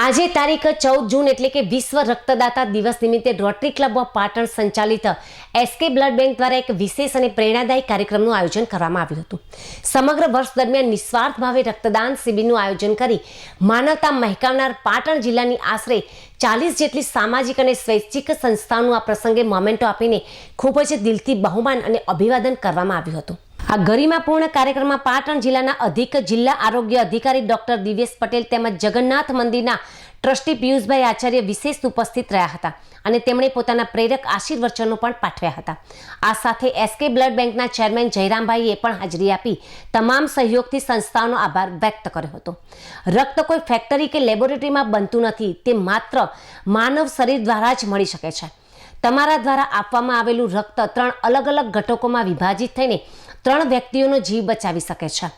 આજે તારીખ 14 જૂન એટલે કે વિશ્વ રક્તદાતા દિવસ નિમિત્તે રોટરી ક્લબ ઓફ પાટણ સંચાલિત એસકે બ્લડ બેંક દ્વારા એક વિશેષ અને પ્રેરણાદાયી કાર્યક્રમનું આયોજન કરવામાં આવ્યું હતું। સમગ્ર વર્ષ દરમિયાન નિસ્વાર્થ ભાવે રક્તદાન શિબિરનું આયોજન કરી માનવતા મહેકાવનાર પાટણ જિલ્લાની આશરે 40 જેટલી સામાજિક અને સ્વૈચ્છિક સંસ્થાઓનું આ પ્રસંગે મોમેન્ટો આપીને ખૂબ જ દિલથી બહુમાન અને અભિવાદન કરવામાં આવ્યું હતું। આ ગરિમાપૂર્ણ કાર્યક્રમમાં પાટણ જિલ્લાના અધિક જિલ્લા આરોગ્ય અધિકારી ડોક્ટર દિવ્યેશ પટેલ તેમજ જગન્નાથ મંદિરના ટ્રસ્ટી પિયુષભાઈ આચાર્ય વિશેષ ઉપસ્થિત રહ્યા હતા અને તેમણે પોતાના પ્રેરક આશીર્વચનો પણ પાઠવ્યા હતા। આ સાથે એસકે બ્લડ બેંકના ચેરમેન જયરામભાઈએ પણ હાજરી આપી તમામ સહયોગથી સંસ્થાઓનો આભાર વ્યક્ત કર્યો હતો। રક્ત કોઈ ફેક્ટરી કે લેબોરેટરીમાં બનતું નથી, તે માત્ર માનવ શરીર દ્વારા જ મળી શકે છે। તમારા દ્વારા આપવામાં આવેલું રક્ત 3 અલગ અલગ ઘટકોમાં વિભાજિત થઈને 3 વ્યક્તિઓનો જીવ બચાવી શકે છે।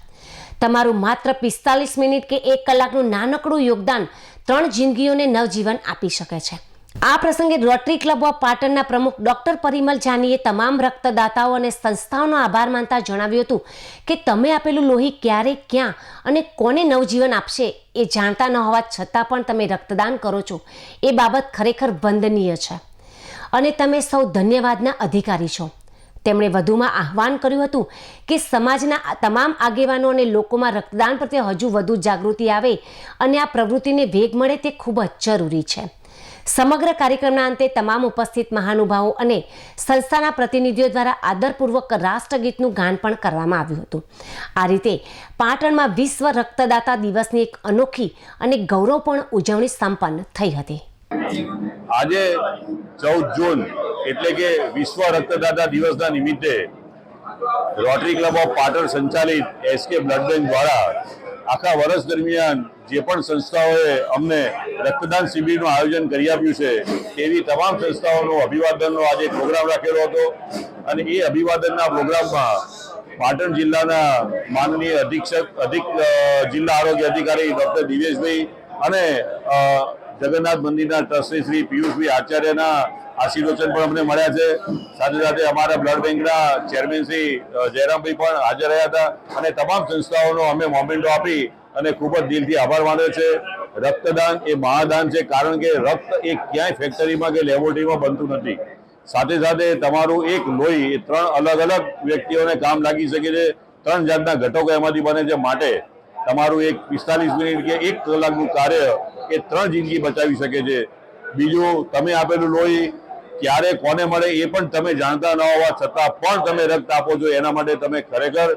તમારું માત્ર 45 મિનિટ કે 1 કલાકનું નાનકડું યોગદાન 3 જિંદગીઓને નવજીવન આપી શકે છે। આ પ્રસંગે રોટરી ક્લબ ઓફ પાટણના પ્રમુખ ડોક્ટર પરિમલ જાનીએ તમામ રક્તદાતાઓ અને સંસ્થાઓનો આભાર માનતા જણાવ્યું હતું કે તમે આપેલું લોહી ક્યારે, ક્યાં અને કોને નવજીવન આપશે એ જાણતા ન હોવા છતાં પણ તમે રક્તદાન કરો છો એ બાબત ખરેખર વંદનીય છે અને તમે સૌ ધન્યવાદના અધિકારી છો। તેમણે વધુમાં આહવાન કર્યું હતું કે સમાજના તમામ આગેવાનો અને લોકોમાં રક્તદાન પ્રત્યે હજુ વધુ જાગૃતિ આવે અને આ પ્રવૃત્તિને વેગ મળે તે ખૂબ જ જરૂરી છે। સમગ્ર કાર્યક્રમના અંતે તમામ ઉપસ્થિત મહાનુભાવો અને સંસ્થાના પ્રતિનિધિઓ દ્વારા આદરપૂર્વક રાષ્ટ્રગીતનું ગાન પણ કરવામાં આવ્યું હતું। આ રીતે પાટણમાં વિશ્વ રક્તદાતા દિવસની એક અનોખી અને ગૌરવપૂર્ણ ઉજવણી સંપન્ન થઈ હતી। આજે 14 જૂન એટલે કે વિશ્વ રક્તદાતા દિવસના નિમિત્તે રોટરી ક્લબ ઓફ પાટણ સંચાલિત એસકે બ્લડ બેંક દ્વારા આખા વર્ષ દરમિયાન જે પણ સંસ્થાઓએ અમને રક્તદાન શિબિરનું આયોજન કરી આપ્યું છે તેવી તમામ સંસ્થાઓનો અભિવાદનનો આજે પ્રોગ્રામ રાખેલો હતો અને એ અભિવાદનના પ્રોગ્રામમાં પાટણ જિલ્લાના માનનીય અધિક જિલ્લા આરોગ્ય અધિકારી ડોક્ટર દિવ્યેશભાઈ અને જગન્નાથ મંદિરના ટ્રસ્ટી શ્રી પિયુષભાઈ આચાર્યના આશીર્વચન પણ અમને મળ્યા છે। સાથે સાથે અમારા બ્લડ બેંકના ચેરમેન શ્રી જયરામભાઈ પણ હાજર રહ્યા હતા અને તમામ સંસ્થાઓનો અમે મોમેન્ટો આપી અને ખૂબ જ દિલથી આભાર માન્યો છે। રક્તદાન એ મહાદાન છે, કારણ કે રક્ત એ ક્યાંય ફેક્ટરીમાં કે લેબોરેટરીમાં બનતું નથી। સાથે સાથે તમારું એક લોહી એ 3 અલગ અલગ વ્યક્તિઓને કામ લાગી શકે છે। 3 જાતના ઘટકો એમાંથી બને છે, માટે તમારું એક 45 મિનિટ કે 1 કલાકનું કાર્ય એ 3 જિંદગી બચાવી શકે છે। બીજું, તમે આપેલું લોહી ક્યારે કોને મળે એ પણ તમે જાણતા ન હોવા છતાં પણ તમે રક્ત આપો છો, એના માટે તમે ખરેખર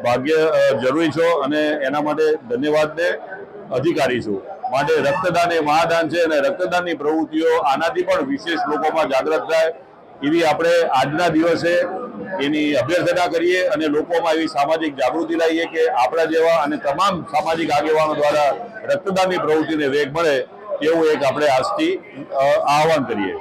ભાગ્ય જરૂરી છો અને એના માટે ધન્યવાદને અધિકારી છો। માટે રક્તદાન એ મહાદાન છે અને રક્તદાનની પ્રવૃત્તિઓ આનાથી પણ વિશેષ લોકોમાં જાગૃત થાય એવી આપણે આજના દિવસે એની અભ્યર્થના કરીએ અને લોકોમાં એવી સામાજિક જાગૃતિ લાવીએ કે આપણા જેવા અને તમામ સામાજિક આગેવાનો દ્વારા રક્તદાનની પ્રવૃત્તિને વેગ મળે એવું એક આપણે આજથી આહવાન કરીએ।